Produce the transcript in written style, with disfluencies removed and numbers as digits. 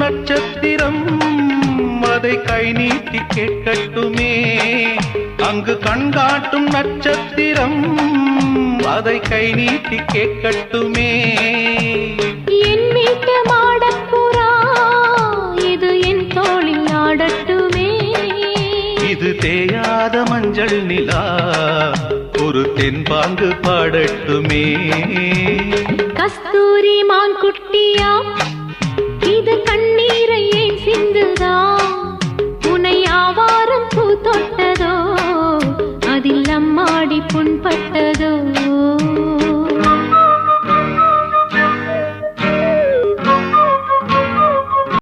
நட்சத்திரம் அதை கை நீட்டி கேட்கட்டுமே. அங்கு கண்காட்டும் நட்சத்திரம் அதை கை நீட்டி கேட்கட்டுமே. என் வீட்டு மாடப்புறா இது என் தோளில் ஆடட்டுமே. இது தேயாத மஞ்சள் நிலா ஒரு தென்பாங்கு பாடட்டுமே. கஸ்தூரி மான் குட்டியா